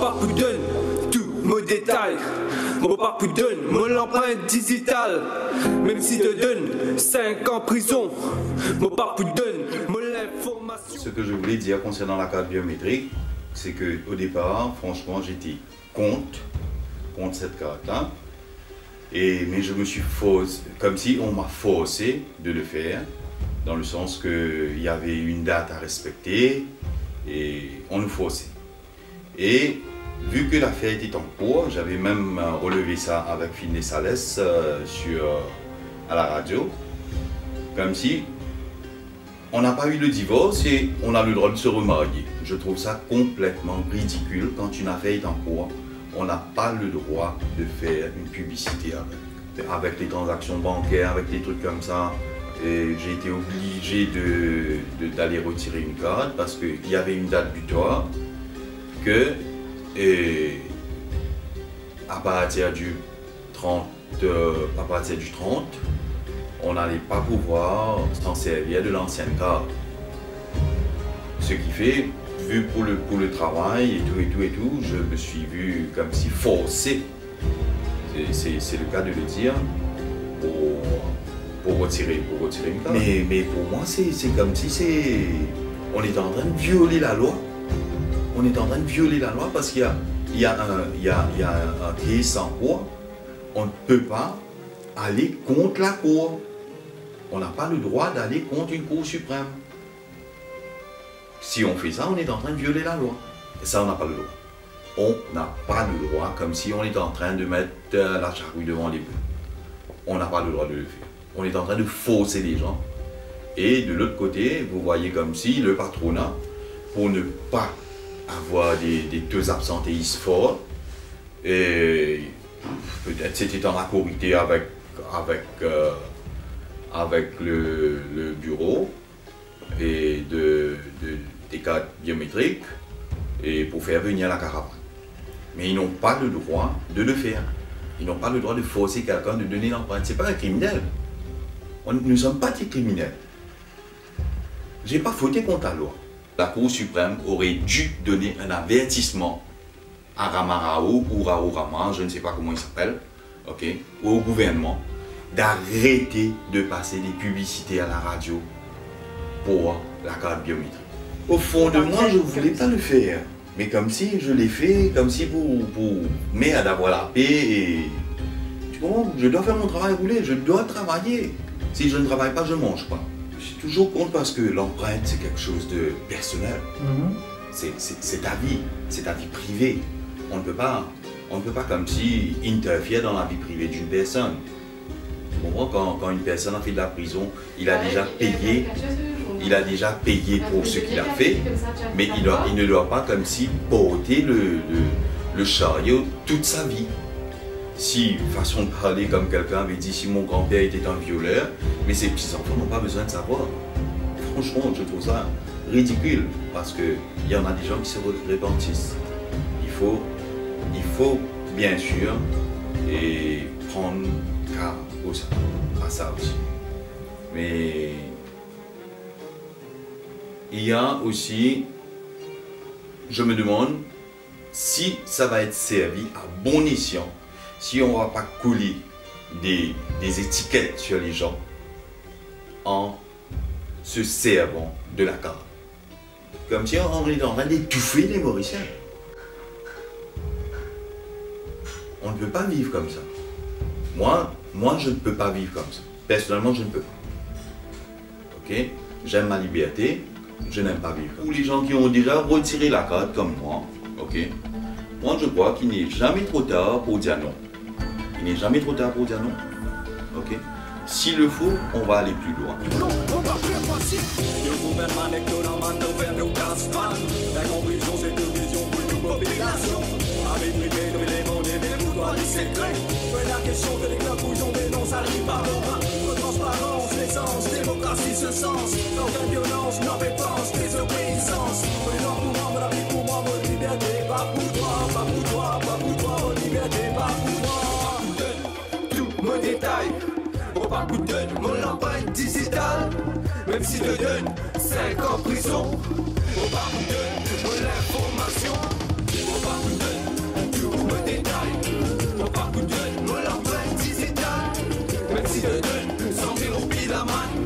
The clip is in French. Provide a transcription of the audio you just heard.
parcours donne tout mon détail. Mon parcours donne mon empreinte digitale. Même si te donne 5 ans prison, mon parcours donne mon information. Ce que je voulais dire concernant la carte biométrique, c'est qu'au départ, franchement, j'étais contre cette carte-là. Mais je me suis forcé, comme si on m'a forcé de le faire, dans le sens qu'il y avait une date à respecter et on nous forçait. Et vu que l'affaire était en cours, j'avais même relevé ça avec Phil Salès à la radio, comme si on n'a pas eu le divorce et on a le droit de se remarier. Je trouve ça complètement ridicule. Quand une affaire est en cours, on n'a pas le droit de faire une publicité avec les transactions bancaires, avec des trucs comme ça. J'ai été obligé d'aller retirer une carte parce qu'il y avait une date butoir que à partir du 30, on n'allait pas pouvoir s'en servir de l'ancienne carte. Ce qui fait, vu pour le travail et tout, je me suis vu comme si forcé, c'est le cas de le dire, pour retirer une carte. Mais pour moi, c'est comme si on est en train de violer la loi. On est en train de violer la loi parce qu'il y a un case en cours. On ne peut pas aller contre la cour. On n'a pas le droit d'aller contre une cour suprême. Si on fait ça, on est en train de violer la loi. Et ça, on n'a pas le droit. On n'a pas le droit, comme si on est en train de mettre la charrue devant les bœufs. On n'a pas le droit de le faire. On est en train de fausser les gens. Et de l'autre côté, vous voyez comme si le patronat, pour ne pas avoir des taux absentéistes forts, et peut-être c'était en accord avec le bureau et des cartes biométriques et pour faire venir la caravane. Mais ils n'ont pas le droit de le faire. Ils n'ont pas le droit de forcer quelqu'un de donner l'empreinte. Ce n'est pas un criminel. Nous ne sommes pas des criminels. Je n'ai pas fauté contre la loi. La Cour suprême aurait dû donner un avertissement à Ramarao ou Rama, je ne sais pas comment il s'appelle, okay, ou au gouvernement, d'arrêter de passer des publicités à la radio pour la carte biométrique. Au fond de moi, je ne voulais pas le faire, mais comme si je l'ai fait, comme si pour m'aider d'avoir la paix et... Tu comprends? Je dois faire mon travail rouler, je dois travailler. Si je ne travaille pas, je ne mange pas. Je suis toujours contre parce que l'empreinte, c'est quelque chose de personnel. C'est ta vie, c'est ta vie privée. On ne peut pas comme si interférer dans la vie privée d'une personne. Tu comprends? Quand une personne a fait de la prison, il a déjà payé pour ce qu'il a fait, mais il ne doit pas comme si porter le chariot toute sa vie. Si, façon de parler comme quelqu'un avait dit, si mon grand-père était un violeur, mais ses petits-enfants n'ont pas besoin de savoir. Franchement, je trouve ça ridicule, parce qu'il y en a des gens qui se repentissent. Il faut bien sûr et prendre cas à ça aussi. Mais il y a aussi, je me demande si ça va être servi à bon escient, si on ne va pas coller des étiquettes sur les gens en se servant de la carte. Comme si on est en train d'étouffer les Mauriciens. On ne peut pas vivre comme ça. Moi, je ne peux pas vivre comme ça. Personnellement, je ne peux pas. Ok? J'aime ma liberté, je n'aime pas vivre. Pour les gens qui ont déjà retiré la carte comme moi, ok? Moi, je crois qu'il n'est jamais trop tard pour dire non. Il n'est jamais trop tard pour dire non. Ok? S'il le faut, on va aller plus loin. La question de l'éclabouillon dénonce à l'imparlement. Transparence, l'essence, démocratie, ce sens. Aucune violence, non réponse, désobéissance. Non pour rendre la vie pour moi, votre liberté. Pas pour toi, pas pour toi, pas pour toi, votre liberté, pas pour moi. Tout mon détail, mon parcours donne mon empreinte digitale. Même si je donne 5 ans prison, mon parcours donne mon information. Mon parcours donne Merci de donne, sans dire au pile la main.